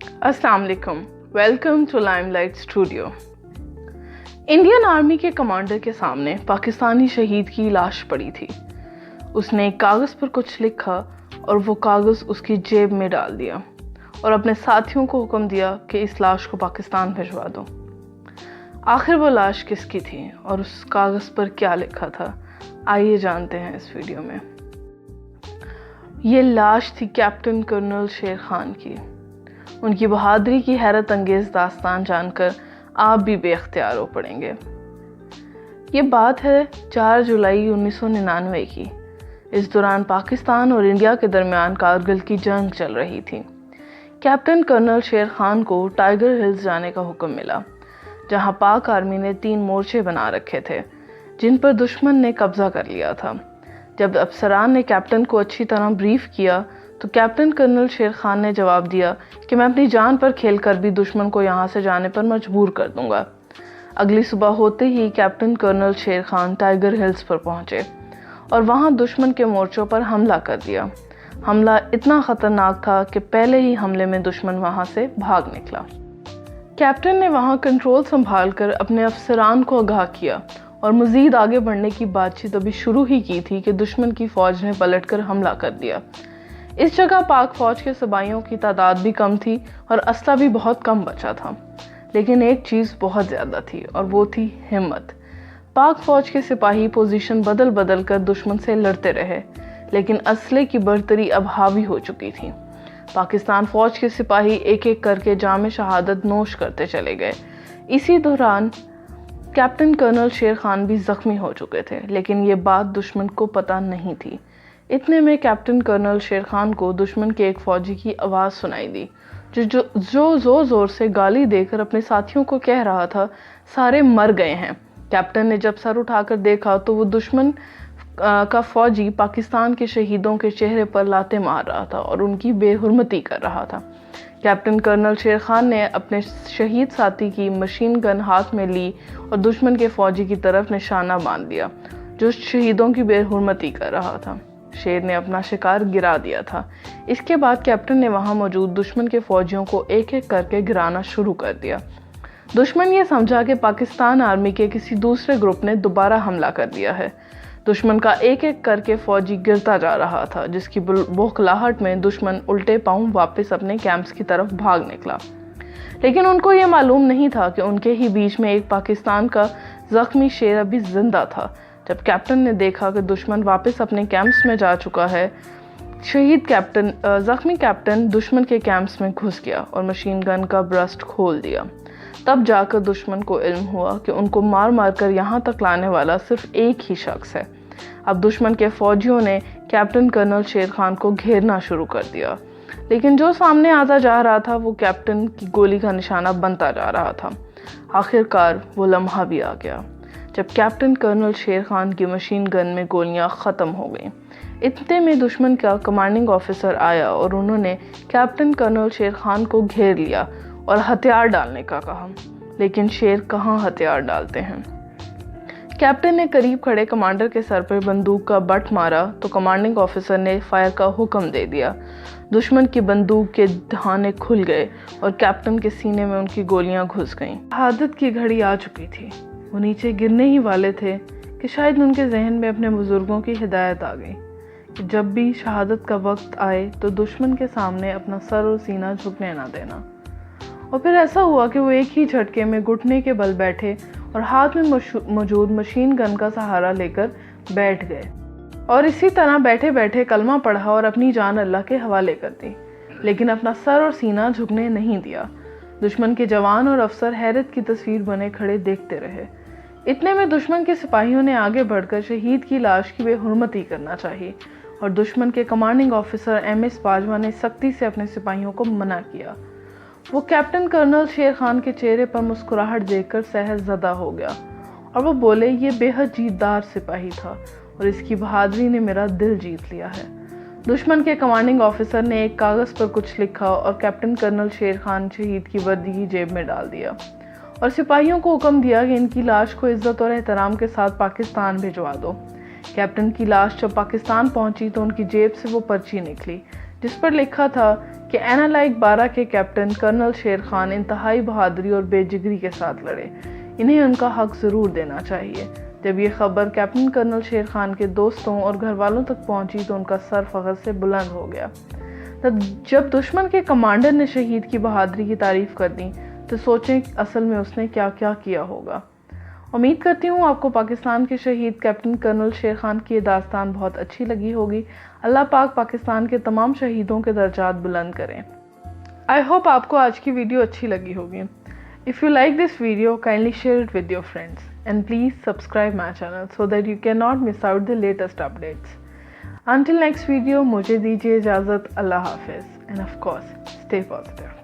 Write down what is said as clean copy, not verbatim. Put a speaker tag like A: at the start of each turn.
A: अस्सलाम वालेकुम, welcome to limelight studio. Indian army के कमांडर के सामने पाकिस्तानी शहीद की लाश पड़ी थी। उसने एक कागज़ पर कुछ लिखा और वो कागज़ उसकी जेब में डाल दिया और अपने साथियों को हुक्म दिया कि इस लाश को पाकिस्तान भिजवा दो। आखिर वो लाश किसकी थी और उस कागज़ पर क्या लिखा था, आइए जानते हैं इस वीडियो में। ये लाश थी कैप्टन कर्नल शेर खान की। उनकी बहादुरी की हैरत अंगेज दास्तान जानकर आप भी बेख्तियार हो पड़ेंगे। ये बात है 4 जुलाई 1999 की। इस दौरान पाकिस्तान और इंडिया के दरमियान कारगिल की जंग चल रही थी। कैप्टन कर्नल शेर खान को टाइगर हिल्स जाने का हुक्म मिला, जहां पाक आर्मी ने 3 मोर्चे बना रखे थे जिन पर दुश्मन ने कब्जा कर लिया था। जब अफसरान ने कैप्टन को अच्छी तरह ब्रीफ किया तो कैप्टन कर्नल शेर खान ने जवाब दिया कि मैं अपनी जान पर खेलकर भी दुश्मन को यहाँ से जाने पर मजबूर कर दूंगा। अगली सुबह होते ही कैप्टन कर्नल शेर खान टाइगर हिल्स पर पहुंचे और वहां दुश्मन के मोर्चों पर हमला कर दिया। हमला इतना खतरनाक था कि पहले ही हमले में दुश्मन वहां से भाग निकला। कैप्टन ने वहां कंट्रोल संभालकर अपने अफसरान को आगाह किया और मजीद आगे बढ़ने की बातचीत अभी शुरू ही की थी कि दुश्मन की फौज ने पलटकर हमला कर दिया। इस जगह पाक फौज के सिपाहियों की तादाद भी कम थी और असला भी बहुत कम बचा था, लेकिन एक चीज़ बहुत ज़्यादा थी और वो थी हिम्मत। पाक फौज के सिपाही पोजीशन बदल बदल कर दुश्मन से लड़ते रहे, लेकिन असले की बर्तरी अब हावी हो चुकी थी। पाकिस्तान फौज के सिपाही एक एक करके जाम शहादत नोश करते चले गए। इसी दौरान कैप्टन कर्नल शेर खान भी जख्मी हो चुके थे, लेकिन ये बात दुश्मन को पता नहीं थी। इतने में कैप्टन कर्नल शेर खान को दुश्मन के एक फौजी की आवाज़ सुनाई दी जो जोर जोर से गाली देकर अपने साथियों को कह रहा था, सारे मर गए हैं। कैप्टन ने जब सर उठाकर देखा तो वो दुश्मन का फौजी पाकिस्तान के शहीदों के चेहरे पर लाते मार रहा था और उनकी बेहुरमती कर रहा था। कैप्टन कर्नल शेर खान ने अपने शहीद साथी की मशीन गन हाथ में ली और दुश्मन के फौजी की तरफ निशाना बांध दिया जो शहीदों की बेहुरमती कर रहा था। शेर ने अपना शिकार गिरा दिया था। इसके बाद कैप्टन ने वहां मौजूद दुश्मन के फौजियों को एक एक करके गिराना शुरू कर दिया। दुश्मन ये समझा कि पाकिस्तान आर्मी के किसी दूसरे ग्रुप ने दोबारा हमला कर दिया है। दुश्मन का एक एक करके फौजी गिरता जा रहा था, जिसकी बौखलाहट में दुश्मन उल्टे पांव वापस अपने कैंप्स की तरफ भाग निकला। लेकिन उनको ये मालूम नहीं था कि उनके ही बीच में एक पाकिस्तान का जख्मी शेर अभी जिंदा था। जब कैप्टन ने देखा कि दुश्मन वापस अपने कैंप्स में जा चुका है, जख्मी कैप्टन दुश्मन के कैंप्स में घुस गया और मशीन गन का ब्रस्ट खोल दिया। तब जाकर दुश्मन को इल्म हुआ कि उनको मार मार कर यहाँ तक लाने वाला सिर्फ एक ही शख्स है। अब दुश्मन के फौजियों ने कैप्टन कर्नल शेर खान को घेरना शुरू कर दिया, लेकिन जो सामने आता जा रहा था वो कैप्टन की गोली का निशाना बनता जा रहा था। आखिरकार वो लम्हा भी आ गया जब कैप्टन कर्नल शेर खान की मशीन गन में गोलियां ख़त्म हो गईं। इतने में दुश्मन का कमांडिंग ऑफिसर आया और उन्होंने कैप्टन कर्नल शेर खान को घेर लिया और हथियार डालने का कहा, लेकिन शेर कहाँ हथियार डालते हैं। कैप्टन ने करीब खड़े कमांडर के सर पर बंदूक का बट मारा तो कमांडिंग ऑफिसर ने फायर का हुक्म दे दिया। दुश्मन की बंदूक के धाने खुल गए और कैप्टन के सीने में उनकी गोलियां घुस गईं। शहादत की घड़ी आ चुकी थी। वो नीचे गिरने ही वाले थे कि शायद उनके जहन में अपने बुजुर्गों की हिदायत आ गई कि जब भी शहादत का वक्त आए तो दुश्मन के सामने अपना सर और सीना झुकने ना देना। और फिर ऐसा हुआ कि वो एक ही झटके में घुटने के बल बैठे और हाथ में मौजूद मशीन गन का सहारा लेकर बैठ गए और इसी तरह बैठे बैठे कलमा पढ़ा और अपनी जान अल्लाह के हवाले कर दी, लेकिन अपना सर और सीना झुकने नहीं दिया। दुश्मन के जवान और अफसर हैरत की तस्वीर बने खड़े देखते रहे। इतने में दुश्मन के सिपाहियों ने आगे बढ़कर शहीद की लाश की बेहुरमती करना चाहिए और दुश्मन के कमांडिंग ऑफिसर MS बाजवा ने सख्ती से अपने सिपाहियों को मना किया। वो कैप्टन कर्नल शेर खान के चेहरे पर मुस्कुराहट देखकर सहज़दा हो गया और वो बोले, ये बेहद जीतदार सिपाही था और इसकी बहादुरी ने मेरा दिल जीत लिया है। दुश्मन के कमांडिंग ऑफिसर ने एक कागज़ पर कुछ लिखा और कैप्टन कर्नल शेर खान शहीद की वर्दी की जेब में डाल दिया और सिपाहियों को हुक्म दिया कि इनकी लाश को इज्जत और एहतराम के साथ पाकिस्तान भिजवा दो। कैप्टन की लाश जब पाकिस्तान पहुंची तो उनकी जेब से वो पर्ची निकली जिस पर लिखा था کہ اینا لائک 12 کے کیپٹن کرنل شیر خان انتہائی بہادری اور بے جگری کے ساتھ لڑے، انہیں ان کا حق ضرور دینا چاہیے۔ جب یہ خبر کیپٹن کرنل شیر خان کے دوستوں اور گھر والوں تک پہنچی تو ان کا سر فخر سے بلند ہو گیا۔ جب دشمن کے کمانڈر نے شہید کی بہادری کی تعریف کر دی تو سوچیں اصل میں اس نے کیا کیا کیا ہوگا۔ امید کرتی ہوں آپ کو پاکستان کے شہید کیپٹن کرنل شیر خان کی یہ داستان بہت اچھی لگی ہوگی۔ اللہ پاک پاکستان کے تمام شہیدوں کے درجات بلند کریں۔ آئی ہوپ آپ کو آج کی ویڈیو اچھی لگی ہوگی۔ If you like this video, kindly share it with your friends and please subscribe my channel so that you cannot miss out the latest updates. Until next video, مجھے دیجیے اجازت۔ اللہ حافظ and of course, stay positive.